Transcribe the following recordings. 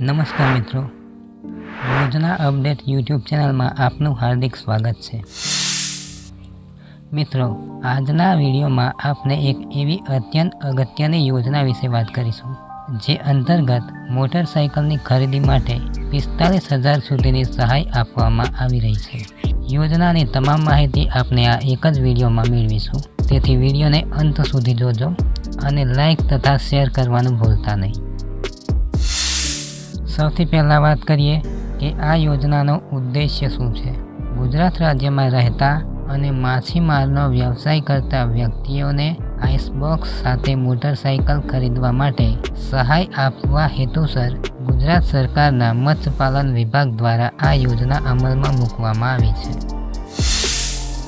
નમસ્કાર મિત્રો, યોજના અપડેટ યુટ્યુબ ચેનલમાં આપનું હાર્દિક સ્વાગત છે। મિત્રો, આજના વિડીયોમાં આપણે એક એવી અત્યંત અગત્યની યોજના વિશે વાત કરીશું, જે અંતર્ગત મોટરસાઇકલની ખરીદી માટે 45,000 સુધીની સહાય આપવામાં આવી રહી છે। યોજનાની તમામ માહિતી આપણે આ એક જ વિડીયોમાં મેળવીશું, તેથી વિડીયોને અંત સુધી જોજો અને લાઇક તથા શેર કરવાનું ભૂલતા નહીં। સૌથી પહેલાં વાત કરીએ કે આ યોજનાનો ઉદ્દેશ્ય શું છે। ગુજરાત રાજ્યમાં રહેતા અને માછીમારનો વ્યવસાય કરતા વ્યક્તિઓને આઇસબોક્સ સાથે મોટરસાઇકલ ખરીદવા માટે સહાય આપવા હેતુસર ગુજરાત સરકારના મત્સ્યપાલન વિભાગ દ્વારા આ યોજના અમલમાં મૂકવામાં આવી છે।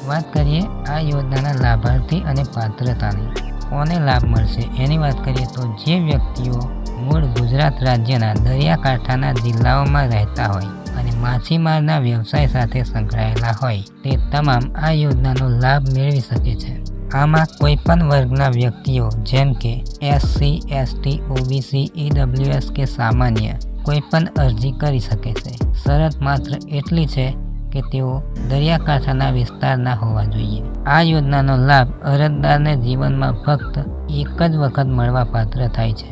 વાત કરીએ આ યોજનાના લાભાર્થી અને પાત્રતાની, કોને લાભ મળશે એની વાત કરીએ તો જે વ્યક્તિઓ મૂળ ગુજરાત રાજ્યના દરિયાકાંઠાના જિલ્લાઓમાં રહેતા હોય અને માછીમારના વ્યવસાય સાથે સંકળાયેલા હોય તે તમામ આ યોજનાનો લાભ મેળવી શકે છે। આમાં કોઈપણ વર્ગના વ્યક્તિઓ જેમ કે SC, ST, OBC, EWS કે સામાન્ય કોઈપણ અરજી કરી શકે છે। શરત માત્ર એટલી છે કે તેઓ દરિયાકાંઠાના વિસ્તારના હોવા જોઈએ। આ યોજનાનો લાભ અરજદારને જીવનમાં ફક્ત એક જ વખત મળવાપાત્ર થાય છે।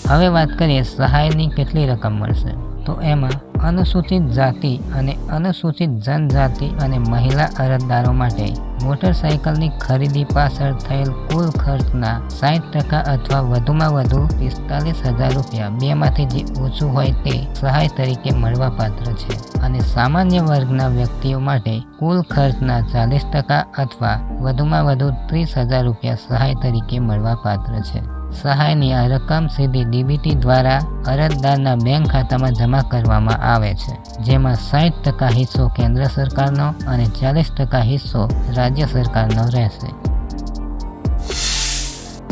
હવે વાત કરીએ સહાયની કેટલી રકમ મળશે, તો એમાં અનુસૂચિત જાતિ અને અનુસૂચિત જનજાતિ અને મહિલા અરજદારો માટે મોટરસાઇકલની ખરીદી પાછળ થયેલ કુલ ખર્ચના 60% અથવા વધુમાં વધુ 45,000 રૂપિયા, બેમાંથી જે ઓછું હોય તે સહાય તરીકે મળવાપાત્ર છે। અને સામાન્ય વર્ગના વ્યક્તિઓ માટે કુલ ખર્ચના 40% અથવા વધુમાં વધુ 30,000 રૂપિયા સહાય તરીકે મળવાપાત્ર છે। સહાયની આ રકમ સીધી DBT દ્વારા અરજદારના બેંક ખાતામાં જમા કરવામાં આવે છે, જેમાં 60% હિસ્સો કેન્દ્ર સરકારનો અને 40% હિસ્સો રાજ્ય સરકારનો રહેશે।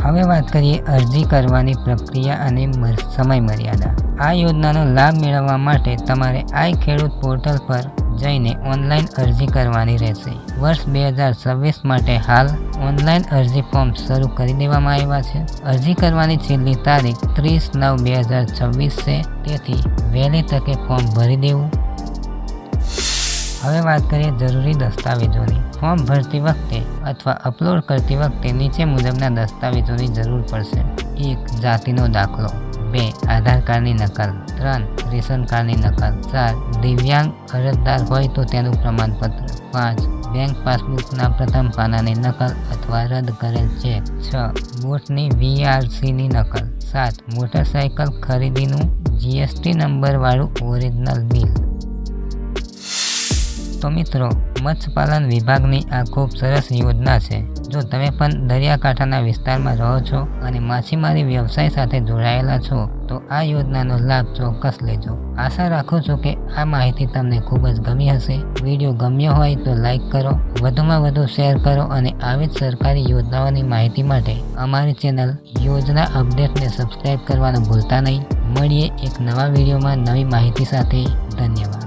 હવે વાત કરીએ અરજી કરવાની પ્રક્રિયા અને સમય મર્યાદા। આ યોજનાનો લાભ મેળવવા માટે તમારે આઈ ખેડૂત પોર્ટલ પર જઈને ઓનલાઈન અરજી કરવાની રહેશે। વર્ષ 2026 માટે હાલ ઓનલાઈન અરજી ફોર્મ શરૂ કરી દેવામાં આવ્યા છે। અરજી કરવાની છેલ્લી તારીખ 30/9/2026 છે, તેથી વહેલી તકે ફોર્મ ભરી દેવું। હવે વાત કરીએ જરૂરી દસ્તાવેજોની। ફોર્મ ભરતી વખતે અથવા અપલોડ કરતી વખતે નીચે મુજબના દસ્તાવેજોની જરૂર પડશે। 1. જાતિનો દાખલો, 2. આધાર કાર્ડની નકલ, 3. રેશન કાર્ડની નકલ, 4. દિવ્યાંગ અરજદાર હોય તો તેનું પ્રમાણપત્ર, 5. બેંક પાસબુકના પ્રથમ પાનાની નકલ અથવા રદ કરેલ ચેક, 6. બોટની VRCની નકલ, 7. મોટરસાઇકલ ખરીદીનું GST નંબરવાળું ઓરિજિનલ બિલ। તો મિત્રો, મત્સ્યપાલન વિભાગની આ ખૂબ સરસ યોજના છે। જો તમે પણ દરિયાકાંઠાના વિસ્તારમાં રહો છો અને માછીમારી વ્યવસાય સાથે જોડાયેલા છો તો આ યોજનાનો લાભ ચોક્કસ લેજો। આશા રાખું છું કે આ માહિતી તમને ખૂબ જ ગમી હશે। વિડીયો ગમ્યો હોય તો લાઈક કરો, વધુમાં વધુ શેર કરો અને આવી જ સરકારી યોજનાઓની માહિતી માટે અમારી ચેનલ યોજના અપડેટને સબસ્ક્રાઈબ કરવાનું ભૂલતા નહીં। મળીએ એક નવા વિડીયોમાં નવી માહિતી સાથે। ધન્યવાદ।